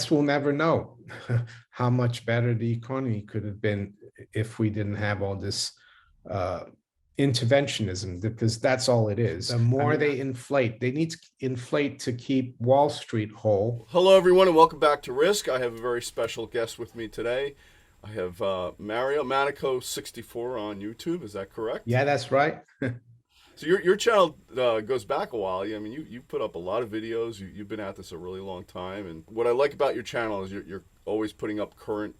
guess we'll never know how much better the economy could have been if we didn't have all this interventionism, because that's all it is. The more they inflate, they need to inflate to keep Wall Street whole. Hello, everyone, and welcome back to Risk. I have a very special guest with me today. I have Mario maneco64 on YouTube. Is that correct? Yeah, that's right. So your channel goes back a while. I mean, you put up a lot of videos. You've been at this a really long time. And what I like about your channel is you're always putting up current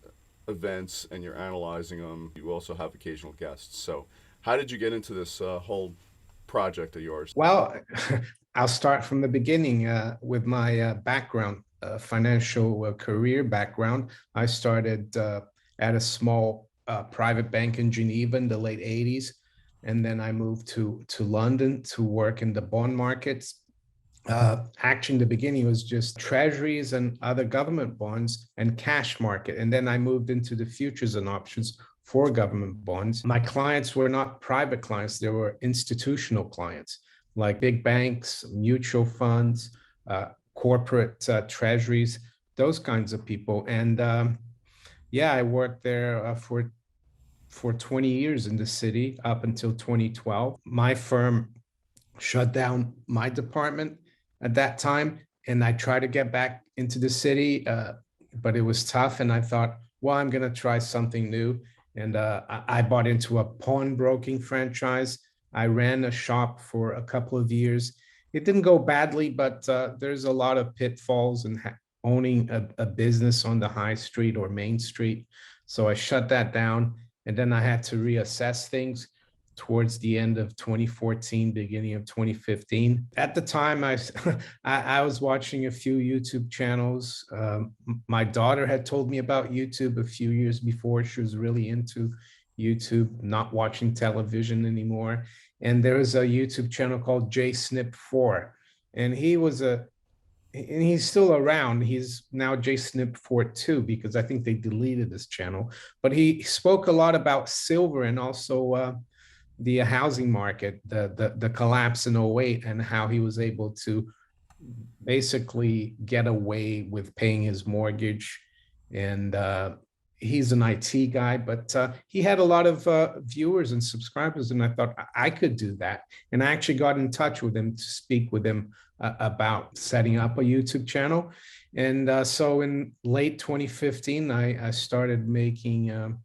events and you're analyzing them. You also have occasional guests. So how did you get into this whole project of yours? Well, I'll start from the beginning with my background, financial career background. I started at a small private bank in Geneva in the late 80s. And then I moved to London to work in the bond markets. Actually, in the beginning, it was just treasuries and other government bonds and cash market. And then I moved into the futures and options for government bonds. My clients were not private clients. They were institutional clients, like big banks, mutual funds, corporate treasuries, those kinds of people. And yeah, I worked there for 20 years in the city up until 2012. My firm shut down my department at that time, and I tried to get back into the city, but it was tough. And I thought, well, I'm going to try something new. And I bought into a pawnbroking franchise. I ran a shop for a couple of years. It didn't go badly, but there's a lot of pitfalls in owning a business on the high street or Main Street. So I shut that down. And then I had to reassess things towards the end of 2014, beginning of 2015. At the time, I was watching a few YouTube channels. My daughter had told me about YouTube a few years before. She was really into YouTube, not watching television anymore. And there was a YouTube channel called JSnip4. And he's still around. He's now JSnip42 because I think they deleted this channel. But he spoke a lot about silver and also the housing market, the collapse in '08, and how he was able to basically get away with paying his mortgage. And he's an IT guy, but he had a lot of viewers and subscribers, and I thought I could do that. And I actually got in touch with him to speak with him about setting up a YouTube channel. And so in late 2015, I started making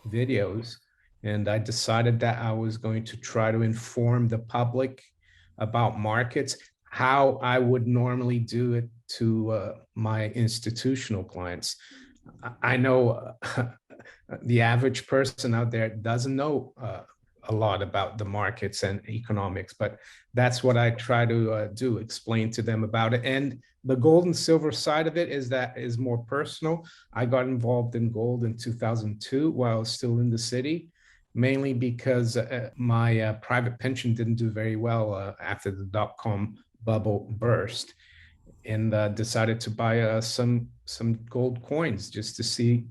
videos, and I decided that I was going to try to inform the public about markets, how I would normally do it to my institutional clients. I know the average person out there doesn't know a lot about the markets and economics, but that's what I try to do, explain to them about it. And the gold and silver side of it is more personal. I got involved in gold in 2002 while I was still in the city, mainly because my private pension didn't do very well after the dot-com bubble burst, and decided to buy some gold coins just to see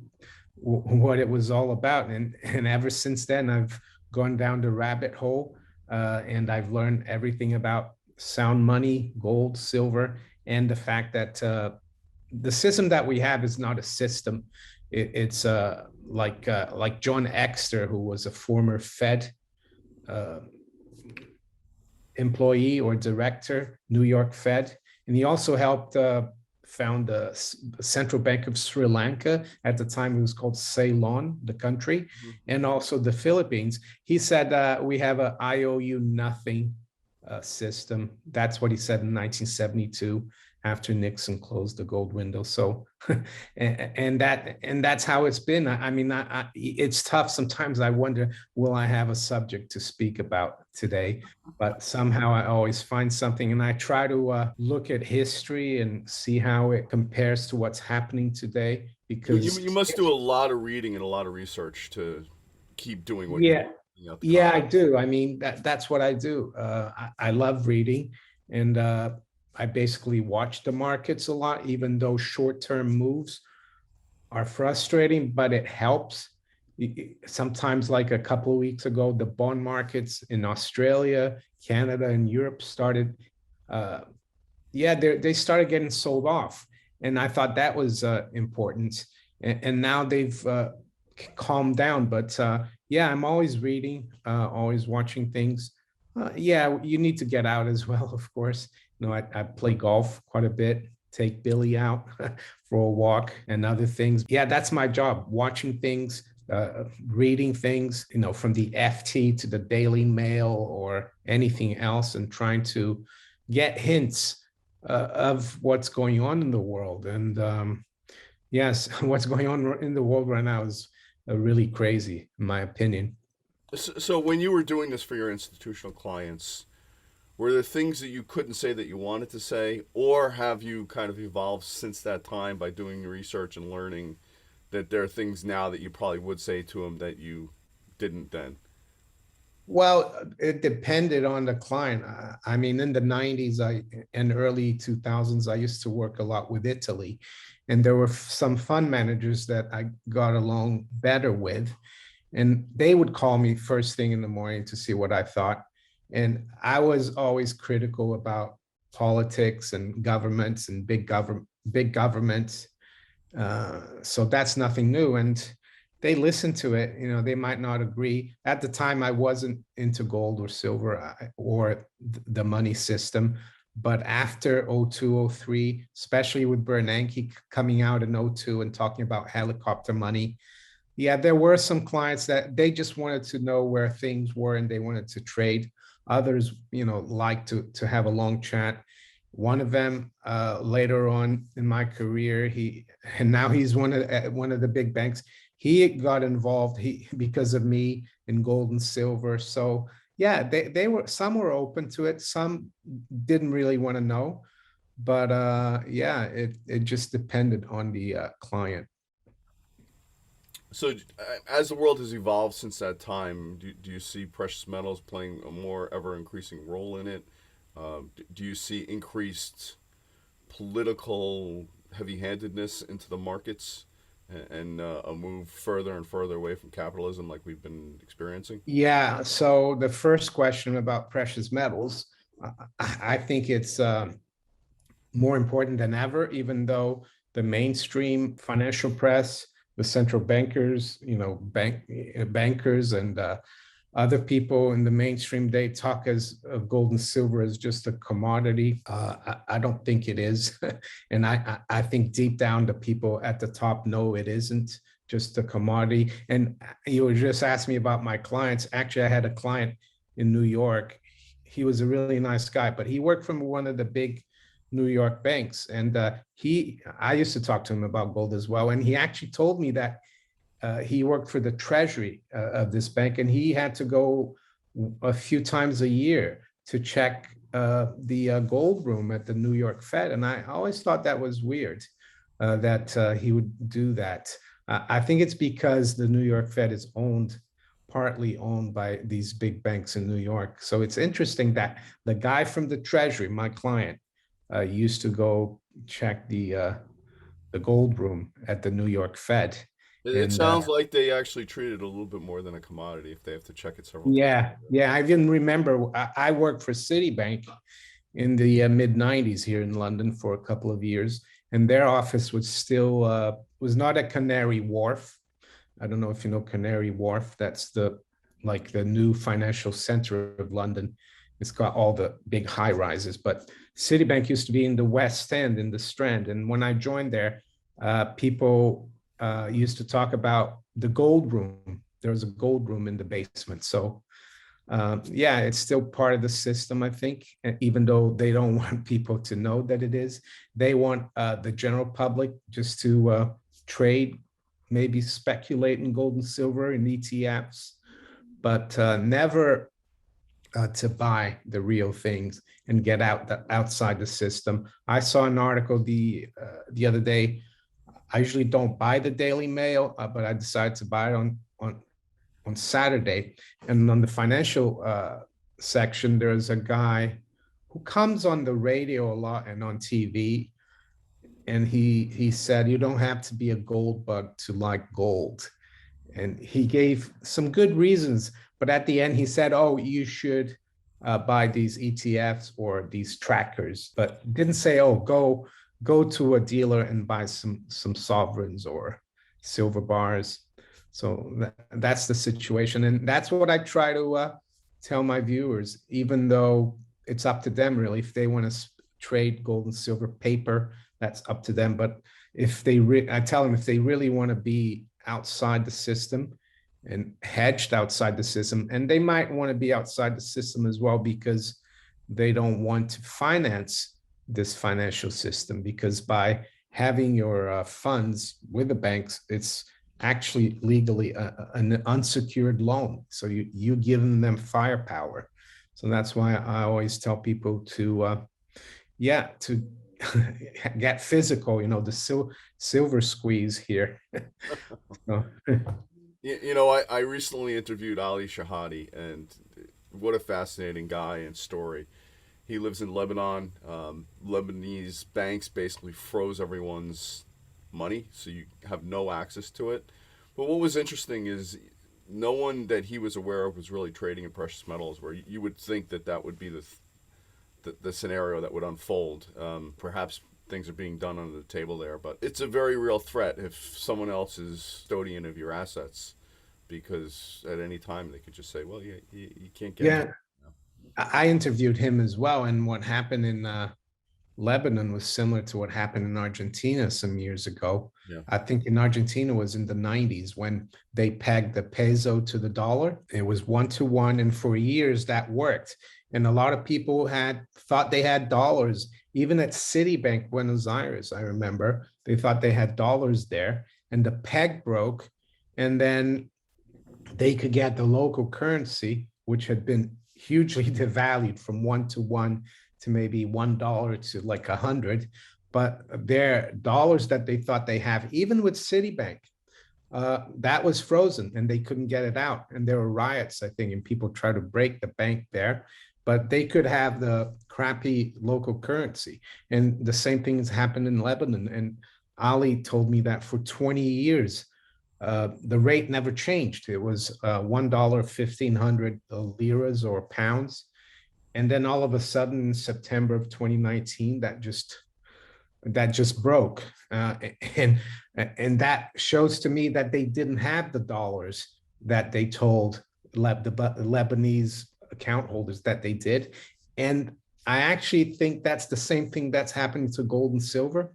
what it was all about. And ever since then, I've gone down the rabbit hole, and I've learned everything about sound money, gold, silver, and the fact that the system that we have is not a system. It's like John Exter, who was a former Fed employee or director, New York Fed. And he also helped found the Central Bank of Sri Lanka. At the time, it was called Ceylon, the country, and also the Philippines. He said, we have an IOU nothing system. That's what he said in 1972, after Nixon closed the gold window. So, and that's how it's been. I mean, it's tough. Sometimes I wonder, will I have a subject to speak about today? But somehow I always find something, and I try to look at history and see how it compares to what's happening today. Because you must do a lot of reading and a lot of research to keep doing what yeah, you do. yeah, I do. I mean, that's what I do. I love reading, and I basically watch the markets a lot, even though short-term moves are frustrating, but it helps. Sometimes, like a couple of weeks ago, the bond markets in Australia, Canada, and Europe started, they started getting sold off. And I thought that was important. And now they've calmed down. But yeah, I'm always reading, always watching things. Yeah, you need to get out as well, of course. I play golf quite a bit, take Billy out for a walk and other things. Yeah, that's my job, watching things, reading things, from the FT to the Daily Mail or anything else, and trying to get hints of what's going on in the world. And yes, what's going on in the world right now is really crazy, in my opinion. So when you were doing this for your institutional clients, were there things that you couldn't say that you wanted to say, or have you kind of evolved since that time by doing research and learning that there are things now that you probably would say to them that you didn't then? Well, it depended on the client. I mean, in the 90s and early 2000s, I used to work a lot with Italy, and there were some fund managers that I got along better with. And they would call me first thing in the morning to see what I thought. And I was always critical about politics and governments and big governments. So that's nothing new. And they listen to it. They might not agree. At the time, I wasn't into gold or silver or the money system. But after 02, 03, especially with Bernanke coming out in 02 and talking about helicopter money, yeah, there were some clients that they just wanted to know where things were and they wanted to trade. Others, like to have a long chat. One of them, later on in my career, and now he's one of the big banks. He got involved because of me in gold and silver. So yeah, they were, some were open to it, some didn't really want to know. But yeah, it just depended on the client. So, as the world has evolved since that time, do you see precious metals playing a more ever increasing role in it? Do you see increased political heavy handedness into the markets and a move further and further away from capitalism like we've been experiencing? Yeah. So the first question about precious metals, I think it's more important than ever, even though the mainstream financial press, the central bankers, bankers and other people in the mainstream, they talk as of gold and silver as just a commodity. I don't think it is. And I think deep down the people at the top know it isn't just a commodity. And you were just asking me about my clients. Actually, I had a client in New York. He was a really nice guy, but he worked from one of the big New York banks. And I used to talk to him about gold as well. And he actually told me that he worked for the treasury of this bank, and he had to go a few times a year to check the gold room at the New York Fed. And I always thought that was weird that he would do that. I think it's because the New York Fed is partly owned by these big banks in New York. So it's interesting that the guy from the treasury, my client, used to go check the gold room at the New York Fed. It And sounds like they actually treat it a little bit more than a commodity if they have to check it several times. yeah, I even remember I worked for Citibank in the mid 90s here in London for a couple of years, and their office was still was not at Canary Wharf. I don't know if you know Canary Wharf. That's the new financial center of London. It's got all the big high rises, but Citibank used to be in the West End in the Strand. And when I joined there, people used to talk about the gold room. There was a gold room in the basement. So yeah, it's still part of the system, I think, even though they don't want people to know that it is. They want the general public just to trade, maybe speculate in gold and silver in ETFs, but never to buy the real things and get outside the system. I saw an article the other day. I usually don't buy the Daily Mail, but I decided to buy it on Saturday. And on the financial section, there's a guy who comes on the radio a lot and on TV. And he said, you don't have to be a gold bug to like gold. And he gave some good reasons. But at the end, he said, oh, you should buy these ETFs or these trackers, but didn't say, oh, go go to a dealer and buy some sovereigns or silver bars. So that's the situation, and that's what I try to tell my viewers. Even though it's up to them really, if they want to trade gold and silver paper, that's up to them. But if they, I tell them if they really want to be outside the system and hedged outside the system, and they might want to be outside the system as well because they don't want to finance this financial system, because by having your funds with the banks, it's actually legally an unsecured loan. So you giving them firepower. So that's why I always tell people to, yeah, to get physical, the silver squeeze here. So, I recently interviewed Ali Chehade, and what a fascinating guy and story. He lives in Lebanon. Lebanese banks basically froze everyone's money, so you have no access to it. But what was interesting is no one that he was aware of was really trading in precious metals, where you would think that that would be the scenario that would unfold. Perhaps things are being done under the table there, but it's a very real threat if someone else is custodian of your assets, because at any time they could just say, well, you can't get yeah, it. I interviewed him as well, and what happened in Lebanon was similar to what happened in Argentina some years ago. Yeah. I think in Argentina was in the 90s when they pegged the peso to the dollar. It was 1 to 1, and for years that worked. And a lot of people had thought they had dollars, even at Citibank Buenos Aires. I remember they thought they had dollars there, and the peg broke, and then they could get the local currency, which had been hugely devalued from 1 to 1 to maybe $1 to like 100. But their dollars that they thought they have, even with Citibank, that was frozen and they couldn't get it out. And there were riots, I think, and people tried to break the bank there. But they could have the crappy local currency. And the same thing has happened in Lebanon. And Ali told me that for 20 years, the rate never changed. It was $1, 1,500 liras or pounds. And then all of a sudden, in September of 2019, that just broke, and and that shows to me that they didn't have the dollars that they told the Lebanese account holders that they did. And I actually think that's the same thing that's happening to gold and silver.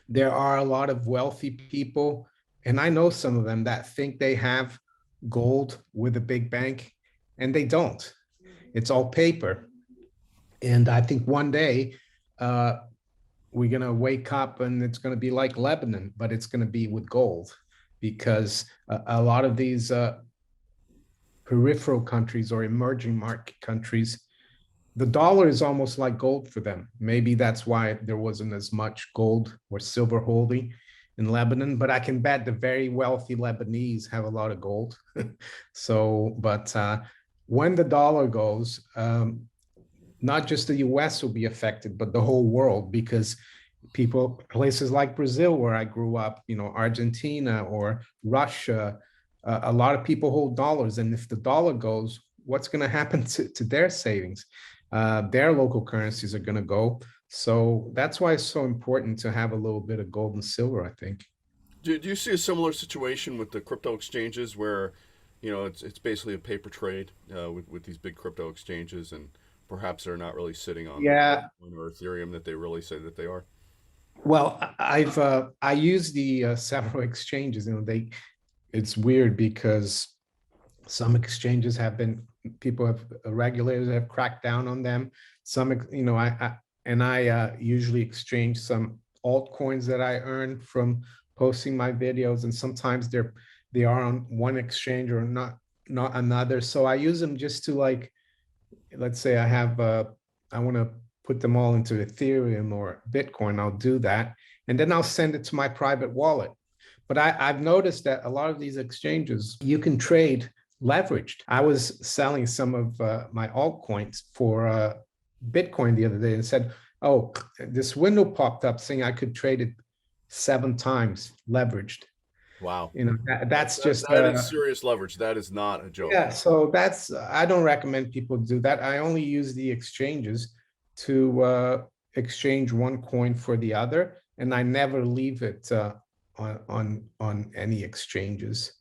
There are a lot of wealthy people, and I know some of them that think they have gold with a big bank, and they don't. It's all paper. And I think one day we're going to wake up and it's going to be like Lebanon, but it's going to be with gold, because a lot of these peripheral countries or emerging market countries, the dollar is almost like gold for them. Maybe that's why there wasn't as much gold or silver holding in Lebanon, but I can bet the very wealthy Lebanese have a lot of gold. So, but when the dollar goes, not just the US will be affected, but the whole world, because places like Brazil, where I grew up, Argentina or Russia, a lot of people hold dollars. And if the dollar goes, what's going to happen to their savings? Their local currencies are going to go. So that's why it's so important to have a little bit of gold and silver, I think. Do you see a similar situation with the crypto exchanges where, it's basically a paper trade with these big crypto exchanges, and perhaps they're not really sitting on the Yeah, Bitcoin or Ethereum that they really say that they are? well, I use the several exchanges. It's weird because some exchanges have been, people have, regulators have cracked down on them. Some, I usually exchange some altcoins that I earn from posting my videos, and sometimes they are on one exchange or not another. So I use them just to, like, let's say I want to put them all into Ethereum or Bitcoin, I'll do that. And then I'll send it to my private wallet. But I've noticed that a lot of these exchanges, you can trade leveraged. I was selling some of my altcoins for Bitcoin the other day and said, oh, this window popped up saying I could trade it 7 times leveraged. Wow. That's just That is serious leverage. That is not a joke. yeah. So I don't recommend people do that. I only use the exchanges to exchange one coin for the other, and I never leave it on any exchanges.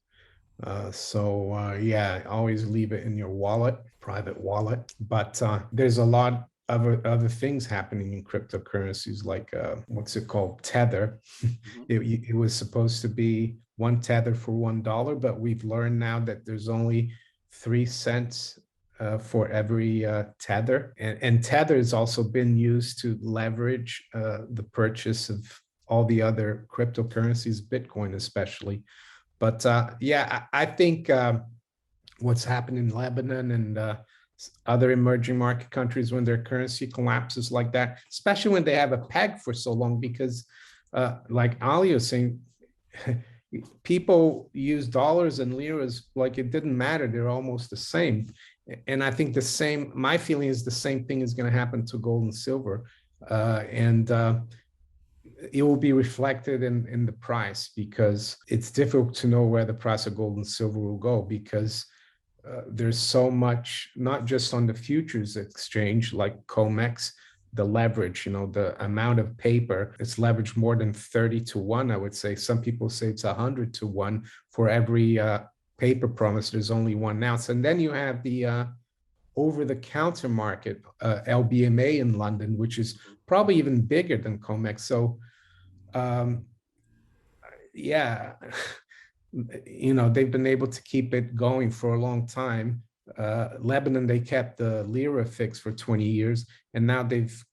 Yeah, always leave it in your wallet, private wallet. But there's a lot of other things happening in cryptocurrencies, like what's it called? Tether. Mhm. It was supposed to be one tether for $1, but we've learned now that there's only 3 cents for every tether. And tether has also been used to leverage the purchase of all the other cryptocurrencies, Bitcoin especially. But yeah, I think what's happened in Lebanon and other emerging market countries when their currency collapses like that, especially when they have a peg for so long, because like Ali was saying, people use dollars and liras like it didn't matter. They're almost the same. And I think the same, my feeling is the same thing is going to happen to gold and silver. And it will be reflected in the price, because it's difficult to know where the price of gold and silver will go, because there's so much, not just on the futures exchange like COMEX, the leverage, the amount of paper, it's leveraged more than 30 to 1, I would say. Some people say it's 100 to 1 for every paper promise. There's only one ounce. And then you have the over the counter market, LBMA in London, which is probably even bigger than COMEX. So um, yeah, they've been able to keep it going for a long time. Lebanon, they kept the lira fixed for 20 years, and now they've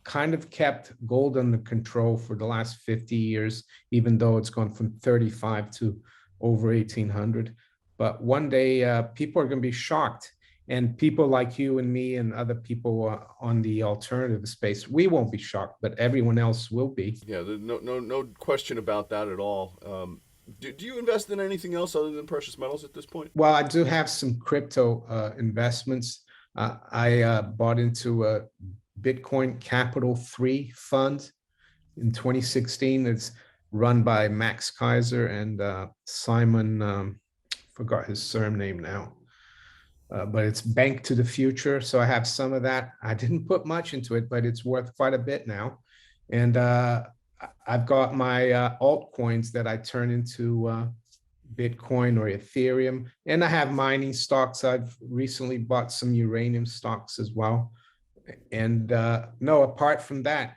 kind of kept gold under control for the last 50 years, even though it's gone from 35 to over 1800. But one day, people are going to be shocked. And people like you and me and other people on the alternative space, we won't be shocked, but everyone else will be. Yeah, no question about that at all. Do you invest in anything else other than precious metals at this point? Well, I do have some crypto investments. I bought into a Bitcoin Capital 3 fund in 2016. It's run by Max Kaiser and Simon, forgot his surname now, but it's Bank to the Future. So I have some of that. I didn't put much into it, but it's worth quite a bit now. And I've got my altcoins that I turn into Bitcoin or Ethereum. And I have mining stocks. I've recently bought some uranium stocks as well. And no, apart from that,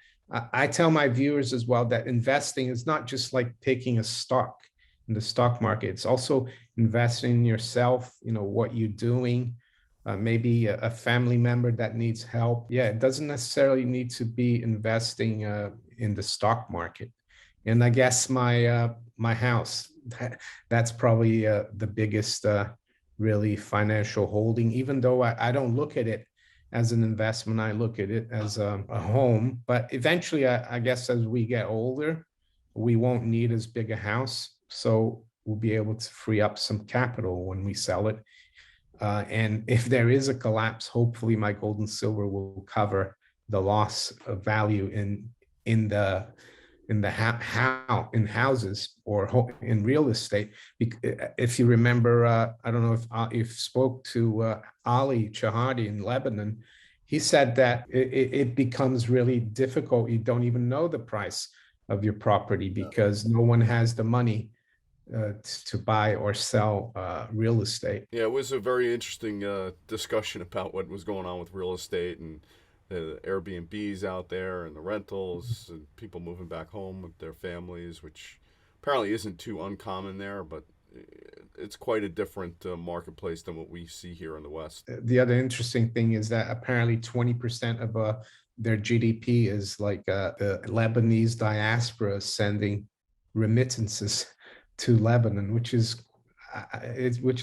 I tell my viewers as well that investing is not just like picking a stock in the stock market. It's also investing in yourself, what you're doing, maybe a family member that needs help. Yeah, it doesn't necessarily need to be investing in the stock market. And I guess my house, that's probably the biggest really financial holding, even though I don't look at it as an investment. I look at it as a home. But eventually, I guess as we get older, we won't need as big a house. So we'll be able to free up some capital when we sell it. And if there is a collapse, hopefully my gold and silver will cover the loss of value in the how in houses or in real estate. If you remember, I don't know if you spoke to Ali Chehade in Lebanon, he said that it becomes really difficult. You don't even know the price of your property because no one has the money to buy or sell real estate. Yeah, it was a very interesting discussion about what was going on with real estate and the Airbnbs out there and the rentals and people moving back home with their families, which apparently isn't too uncommon there, but it's quite a different marketplace than what we see here in the West. The other interesting thing is that apparently 20% of their GDP is like the Lebanese diaspora sending remittances to Lebanon, which is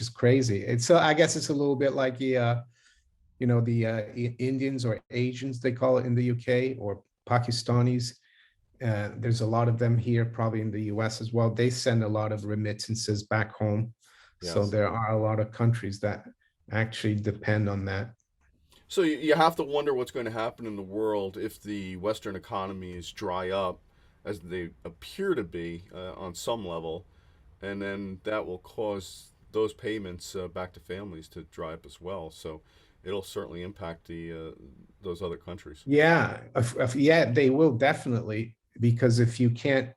crazy. It's I guess it's a little bit like the Indians or Asians they call it in the UK, or Pakistanis. There's a lot of them here, probably in the US as well. They send a lot of remittances back home. So Yes. there are a lot of countries that actually depend on that. So you have to wonder what's going to happen in the world if the Western economies dry up, as they appear to be on some level, and then that will cause those payments back to families to dry up as well. So it'll certainly impact the those other countries. Yeah, yeah, they will definitely, because if you can't,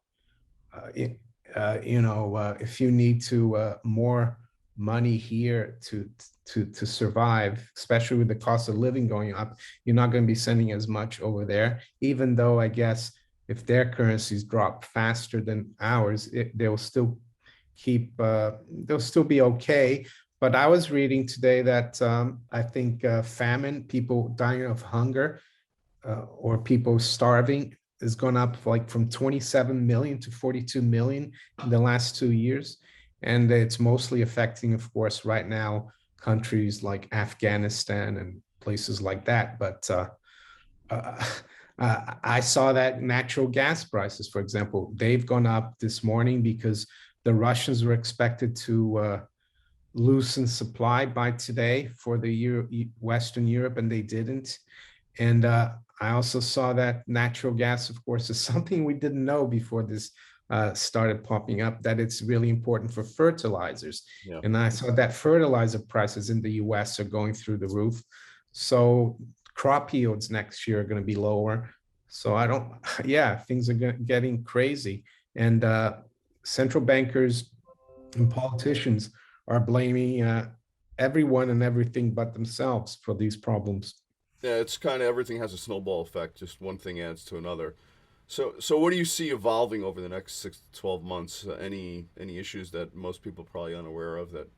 if you need to more money here to survive, especially with the cost of living going up, you're not going to be sending as much over there. Even though I guess if their currencies drop faster than ours, they'll still they'll still be okay. But I was reading today that I think famine, people dying of hunger, or people starving, has gone up like from 27 million to 42 million in the last 2 years. And it's mostly affecting, of course, right now, countries like Afghanistan and places like that. But uh, I saw that natural gas prices, for example, they've gone up this morning because the Russians were expected to loosen supply by today for the Western Europe, and they didn't. And I also saw that natural gas, of course, is something we didn't know before this started popping up, that it's really important for fertilizers. Yeah. And I saw that fertilizer prices in the US are going through the roof. So crop yields next year are going to be lower. So I don't, yeah, things are getting crazy. And central bankers and politicians are blaming everyone and everything but themselves for these problems. Yeah, it's kind of everything has a snowball effect. Just one thing adds to another. So what do you see evolving over the next 6 to 12 months? Any issues that most people are probably unaware of that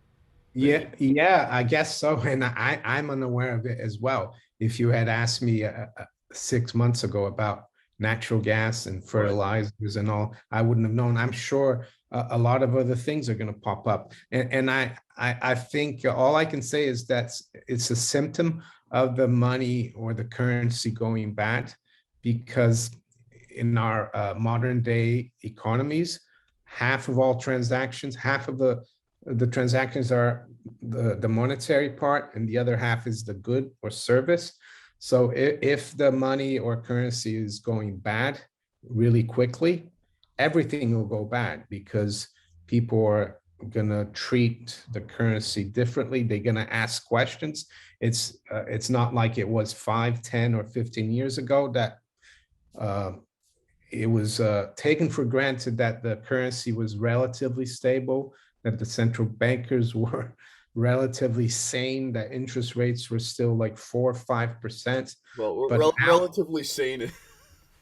you? Yeah, I guess so. And I'm unaware of it as well. If you had asked me 6 months ago about natural gas and Right. fertilizers and all, I wouldn't have known. I'm sure a lot of other things are going to pop up. And I think all I can say is that it's a symptom of the money or the currency going bad, because in our modern day economies, half of all transactions, half of the transactions are the monetary part, and the other half is the good or service. So if the money or currency is going bad really quickly, everything will go bad, because people are going to treat the currency differently. They're going to ask questions. It's not like it was 5, 10, or 15 years ago that uh, it was taken for granted that the currency was relatively stable, that the central bankers were relatively sane, that interest rates were still like 4 or 5%. Well, we're But now, relatively sane.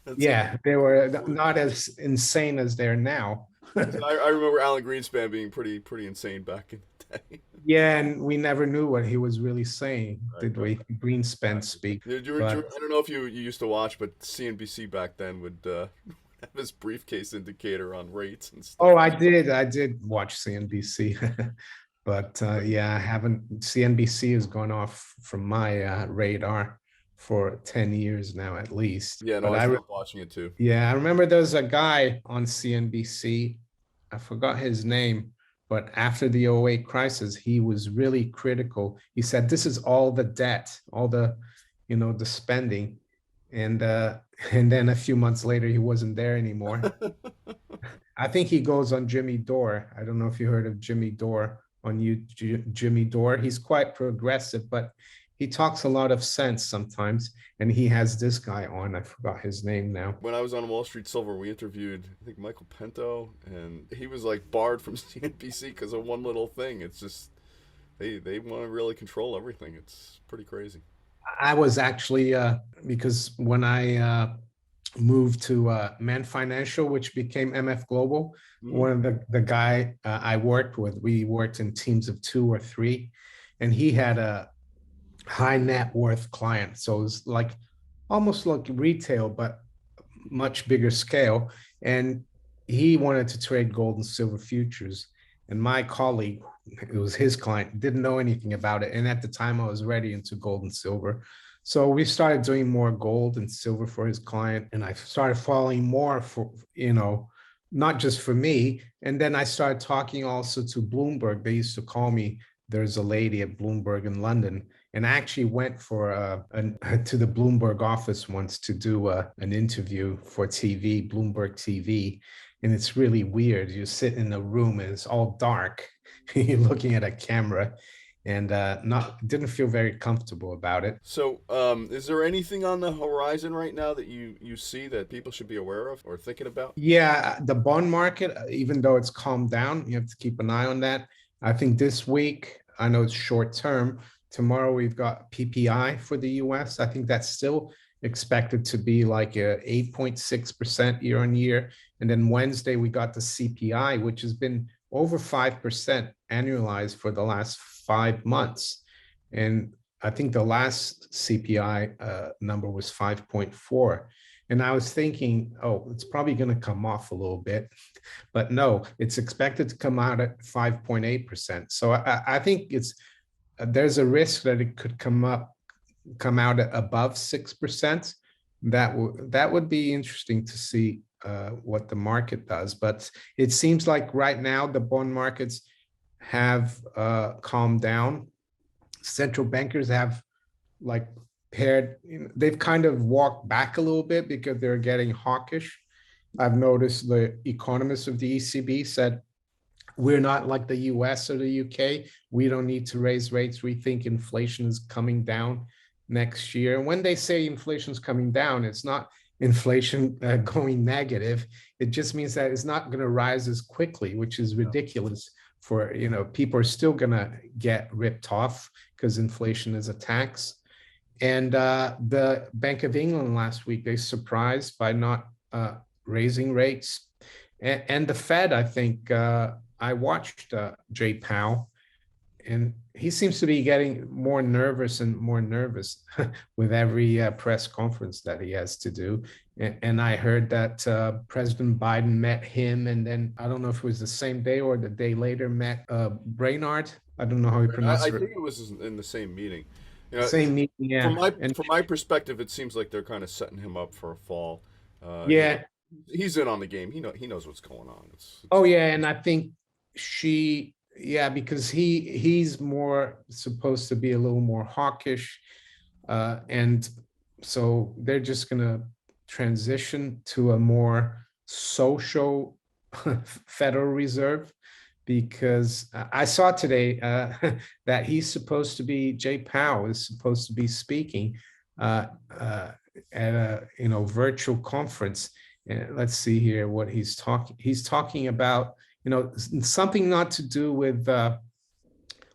That's a yeah, they were word. not as insane as they're now. I remember Alan Greenspan being pretty insane back in the day. Yeah, and we never knew what he was really saying, Right, did right, we? Greenspan exactly. speak. I But don't know if you used to watch, but CNBC back then would have his briefcase indicator on rates and stuff. oh, I did watch CNBC. But yeah, I haven't. CNBC has gone off from my radar for 10 years now at least. Yeah, no, But I stopped watching it too. yeah, I remember there's a guy on CNBC. I forgot his name, but after the '08 crisis, he was really critical. He said, "This is all the debt, all the spending," and and then a few months later, he wasn't there anymore. I think he goes on Jimmy Dore. I don't know if you heard of Jimmy Dore on YouTube. Jimmy Dore. He's quite progressive, but he talks a lot of sense sometimes. And he has this guy on. I forgot his name now. When I was on Wall Street Silver, we interviewed I think Michael Pinto, and he was like barred from CNBC because of one little thing. It's just they want to really control everything. It's pretty crazy. I was actually because when I moved to Man Financial, which became MF Global, Hmm. one of the guy I worked with, we worked in teams of 2 or 3, and he had a high net worth client. So it was like almost like retail, but much bigger scale. And he wanted to trade gold and silver futures. And my colleague, it was his client, didn't know anything about it. And at the time, I was ready into gold and silver. So we started doing more gold and silver for his client. And I started following more for, not just for me. And then I started talking also to Bloomberg. They used to call me, there's a lady at Bloomberg in London, and I actually went for to the Bloomberg office once to do an interview for TV, Bloomberg TV, and it's really weird. You sit in a room and it's all dark. You're looking at a camera, and not didn't feel very comfortable about it. So, is there anything on the horizon right now that you see that people should be aware of or thinking about? Yeah, the bond market, even though it's calmed down, you have to keep an eye on that. I think this week, I know it's short term. Tomorrow we've got PPI for the US. I think that's still expected to be like a 8.6% year on year. And then Wednesday we got the CPI, which has been over 5% annualized for the last 5 months. And I think the last CPI number was 5.4. And I was thinking, oh, it's probably going to come off a little bit, but no, it's expected to come out at 5.8%. So I think it's there's a risk that it could come out at above 6%. That would be interesting to see what the market does. But it seems like right now the bond markets have calmed down. Central bankers have like paired, they've kind of walked back a little bit because they're getting hawkish. I've noticed the economists of the ECB said, we're not like the US or the UK. We don't need to raise rates. We think inflation is coming down next year. And when they say inflation is coming down, it's not inflation going negative. It just means that it's not going to rise as quickly, which is ridiculous for, people are still going to get ripped off because inflation is a tax. And the Bank of England last week, they surprised by not raising rates. And the Fed, I think, I watched Jay Powell, and he seems to be getting more nervous and more nervous with every press conference that he has to do. And I heard that President Biden met him, and then I don't know if it was the same day or the day later met Brainard. I don't know how he pronounced I it. think it was in the same meeting. You know, Same meeting, from yeah. my And from my perspective, it seems like they're kind of setting him up for a fall. yeah, He's in on the game. He knows what's going on. oh yeah, and I think yeah, because he's more supposed to be a little more hawkish, and so they're just gonna transition to a more social Federal Reserve, because I saw today that Jay Powell is supposed to be speaking uh, uh, at a virtual conference. And let's see here what he's talking. He's talking about something not to do with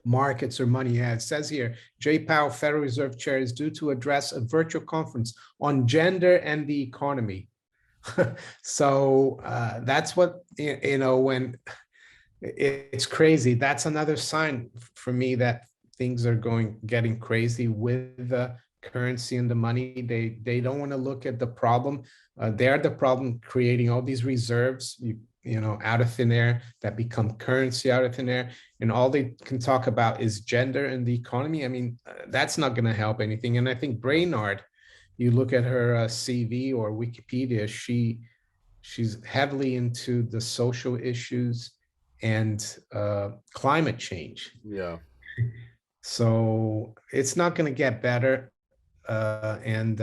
markets or money. Yeah, it says here, Jay Powell, Federal Reserve Chair, is due to address a virtual conference on gender and the economy. So that's what, when it's crazy. That's another sign for me that things are getting crazy with the currency and the money. They don't want to look at the problem. They're the problem, creating all these reserves, out of thin air, that become currency out of thin air, and all they can talk about is gender and the economy. I mean, that's not going to help anything. And I think Brainard, you look at her CV or Wikipedia, she's heavily into the social issues and climate change. Yeah. So it's not going to get better. And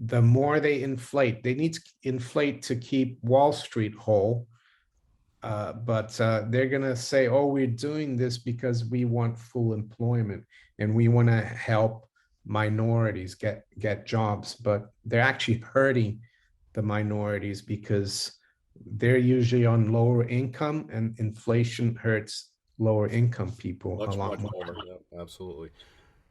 the more they inflate, they need to inflate to keep Wall Street whole. But they're going to say, oh, we're doing this because we want full employment and we want to help minorities get jobs. But they're actually hurting the minorities because they're usually on lower income, and inflation hurts lower income people a Much, lot much more. more. Yeah, absolutely.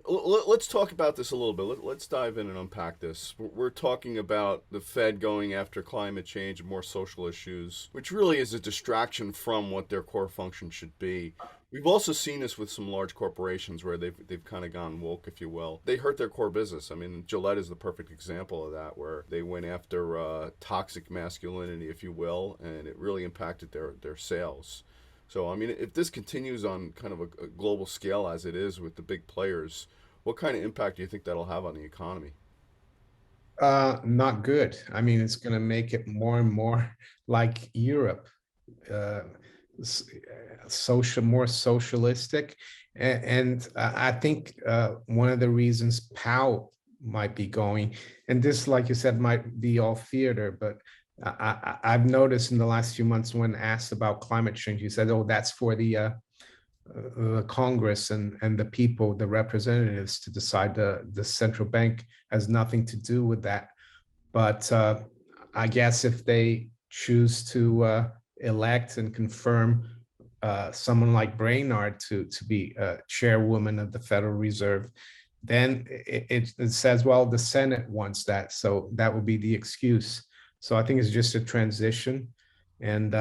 Let's talk about this a little bit. Let's dive in and unpack this. We're talking about the Fed going after climate change and more social issues, which really is a distraction from what their core function should be. We've also seen this with some large corporations where they've kind of gone woke, if you will. They hurt their core business. I mean, Gillette is the perfect example of that, where they went after toxic masculinity, if you will, and it really impacted their sales. So, I mean, if this continues on kind of a global scale as it is with the big players, what kind of impact do you think that'll have on the economy? Not good. I mean, it's going to make it more and more like Europe, uh, more socialistic. And I think one of the reasons Powell might be going, and this, like you said, might be all theater, but I've noticed in the last few months when asked about climate change, he said, oh, that's for the the Congress and the people, the representatives, to decide. The central bank has nothing to do with that. But I guess if they choose to elect and confirm someone like Brainard to be chairwoman of the Federal Reserve, then it says, well, the Senate wants that, so that will be the excuse. So I think it's just a transition, and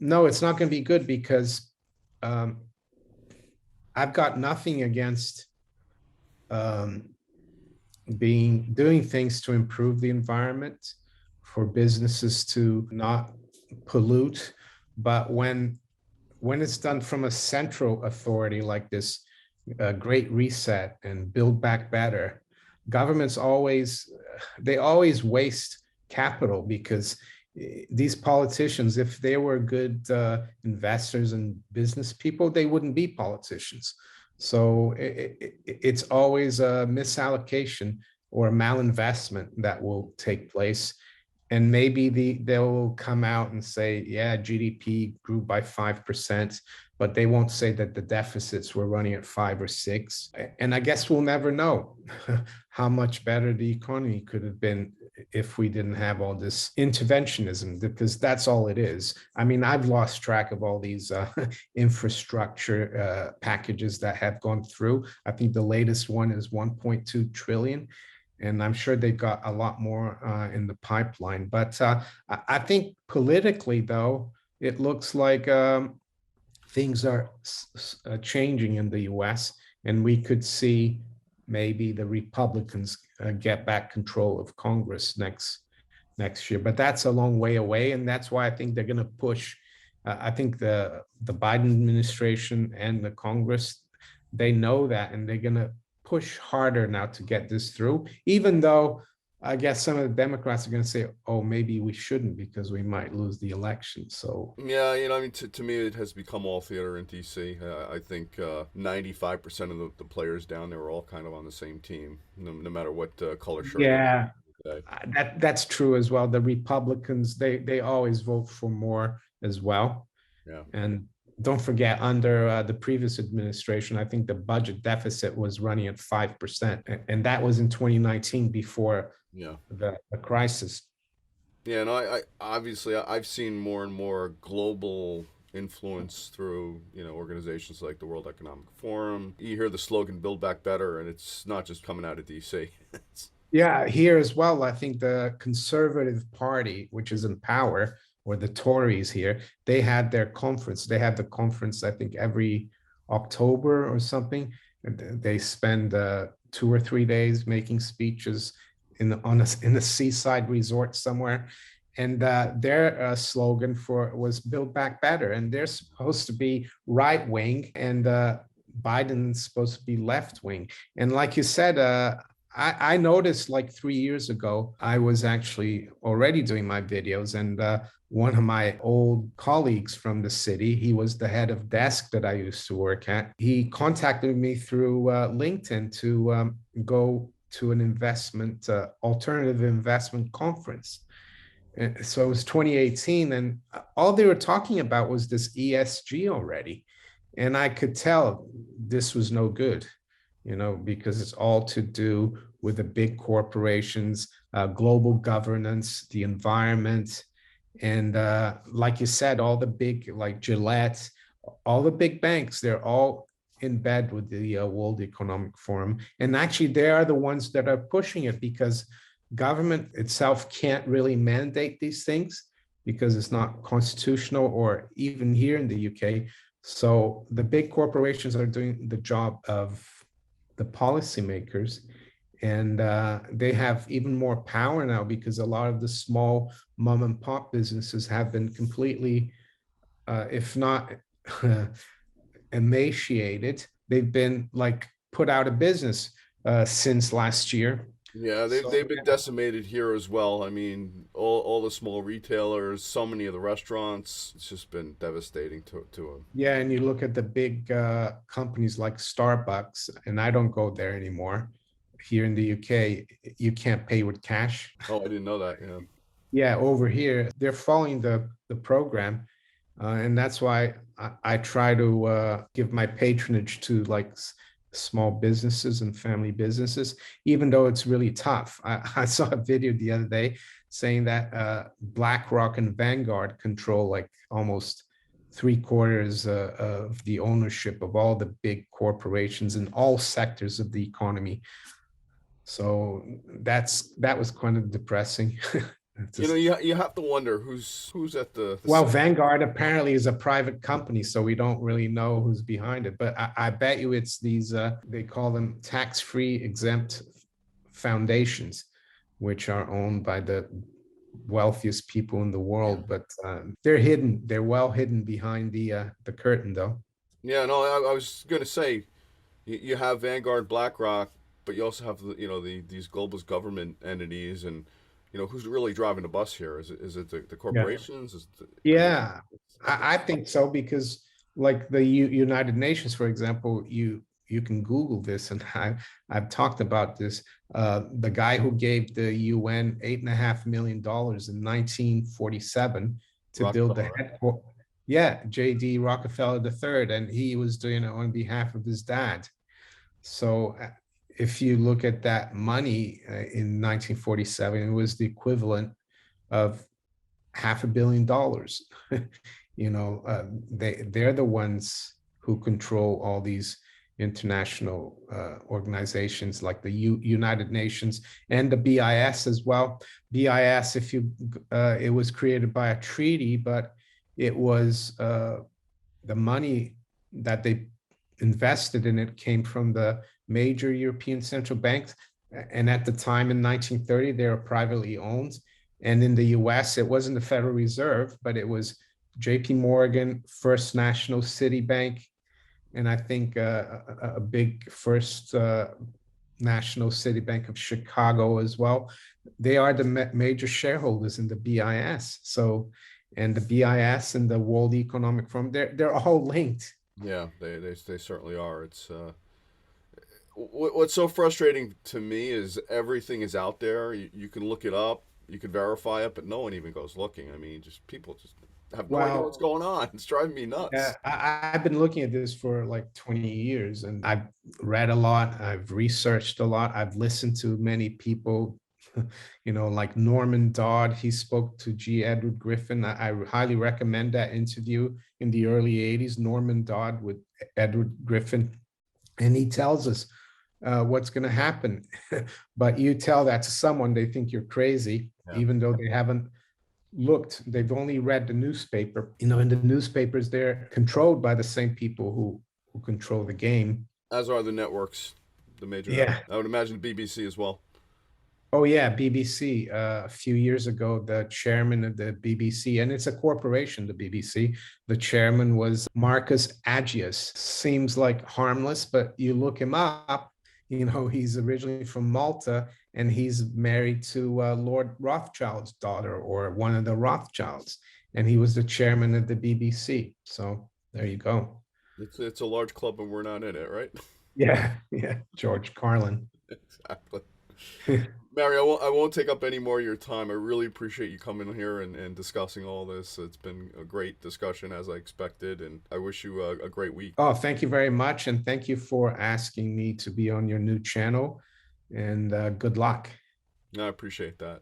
no, it's not going to be good because um, I've got nothing against um, doing things to improve the environment, for businesses to not pollute, but when it's done from a central authority like this great reset and build back better, governments always, they always waste capital because these politicians, if they were good investors and business people, they wouldn't be politicians. So it's always a misallocation or a malinvestment that will take place. And maybe they'll come out and say, yeah, GDP grew by 5%, but they won't say that the deficits were running at 5 or 6. And I guess we'll never know how much better the economy could have been if we didn't have all this interventionism, because that's all it is. I mean, I've lost track of all these infrastructure packages that have gone through. I think the latest one is 1.2 trillion, and I'm sure they've got a lot more in the pipeline. But I think politically, though, it looks like things are changing in the US, and we could see maybe the Republicans get back control of Congress next year. But that's a long way away, and that's why I think they're going to push. I think the Biden administration and the Congress, they know that, and they're going to push harder now to get this through, even though I guess some of the Democrats are going to say, oh, maybe we shouldn't because we might lose the election. So, Yeah, I mean, to me, it has become all theater in DC. I think 95% of the players down there are all kind of on the same team, no matter what color shirt they're yeah, wearing today. that's true as well. The Republicans, they always vote for more as well. Yeah, And don't forget, under the previous administration, I think the budget deficit was running at 5%. And that was in 2019 before yeah. the crisis. Yeah, and I obviously I've seen more and more global influence through organizations like the World Economic Forum. You hear the slogan "Build Back Better," and it's not just coming out of DC. Yeah, here as well, I think the Conservative Party, which is in power, or the Tories here, they had their conference. They have the conference, I think, every October or something. And they spend 2 or 3 days making speeches in a seaside resort somewhere. And their slogan for was "Build Back Better," and they're supposed to be right wing, and Biden's supposed to be left wing. And like you said, I noticed like 3 years ago, I was actually already doing my videos, and one of my old colleagues from the city, he was the head of desk that I used to work at. He contacted me through LinkedIn to go to an alternative investment conference. And so it was 2018, and all they were talking about was this ESG already. And I could tell this was no good, because it's all to do with the big corporations, global governance, the environment. And like you said, all the big, like Gillette, all the big banks, they're all in bed with the World Economic Forum. And actually, they are the ones that are pushing it, because government itself can't really mandate these things because it's not constitutional, or even here in the UK. So the big corporations are doing the job of the policymakers, and they have even more power now because a lot of the small mom and pop businesses have been completely, if not emaciated, they've been like put out of business since last year. Yeah, they've So they've been decimated here as well. I mean, all the small retailers, so many of the restaurants. It's just been devastating to them. yeah, and you look at the big companies like Starbucks, and I don't go there anymore. Here in the UK, you can't pay with cash. Oh, I didn't know that. Yeah. Yeah, over here, they're following the program. And that's why I try to give my patronage to like small businesses and family businesses, even though it's really tough. I saw a video the other day saying that BlackRock and Vanguard control like almost three-quarters of the ownership of all the big corporations in all sectors of the economy. So that was kind of depressing. You know, Just, you have to wonder who's at the well, center. Vanguard apparently is a private company, so we don't really know who's behind it. But I bet you it's these, they call them tax-free exempt foundations, which are owned by the wealthiest people in the Yeah. world. But they're hidden. They're well hidden behind the curtain, though. Yeah, no, I was gonna say you have Vanguard, BlackRock, but you also have these global government entities, and who's really driving the bus here? Is it the Yeah. corporations? I mean, Yeah, I think so because like the United Nations, for example, you can Google this, and I've talked about this. The guy who gave the UN $8.5 million in 1947 to build the Rockefeller, right? headquarters. Yeah, J.D. Rockefeller III, and he was doing it on behalf of his dad. So if you look at that money in 1947, it was the equivalent of $500 million. They're the ones who control all these international organizations like the United Nations and the BIS as well. BIS, if you it was created by a treaty, but it was the money that they invested in it came from the major European central banks. And at the time in 1930, they were privately owned. And in the US, it wasn't the Federal Reserve, but it was JP Morgan, First National, Citibank, and I think a big First National Citibank of Chicago as well. They are the major shareholders in the BIS. So, and the BIS and the World Economic Forum, they're all linked. Yeah, they certainly are. It's what's so frustrating to me is everything is out there. You can look it up, you can verify it, but no one even goes looking. I mean, just people just have no idea what's Well, going on. It's driving me yeah, nuts. I've been looking at this for like 20 years and I've read a lot, I've researched a lot, I've listened to many people, like Norman Dodd. He spoke to G. Edward Griffin. I highly recommend that interview in the early 80s, Norman Dodd with Edward Griffin. And he tells us what's going to happen. But you tell that to someone, they think you're crazy, Yeah. even though they haven't looked, they've only read the newspaper. In the newspapers, they're controlled by the same people who control the game. As are the networks, the major networks. Yeah. I would imagine the BBC as well. Oh yeah, BBC. A few years ago, the chairman of the BBC, and it's a corporation, the BBC. The chairman was Marcus Agius. Seems like harmless, but you look him up. He's originally from Malta, and he's married to Lord Rothschild's daughter, or one of the Rothschilds, and he was the chairman of the BBC. So there you go. It's a large club and we're not in it, right? Yeah, yeah, George Carlin. Exactly. Mary, I won't take up any more of your time. I really appreciate you coming here and discussing all this. It's been a great discussion as I expected, and I wish you a great week. Oh, thank you very much. And thank you for asking me to be on your new channel. And good luck. I appreciate that.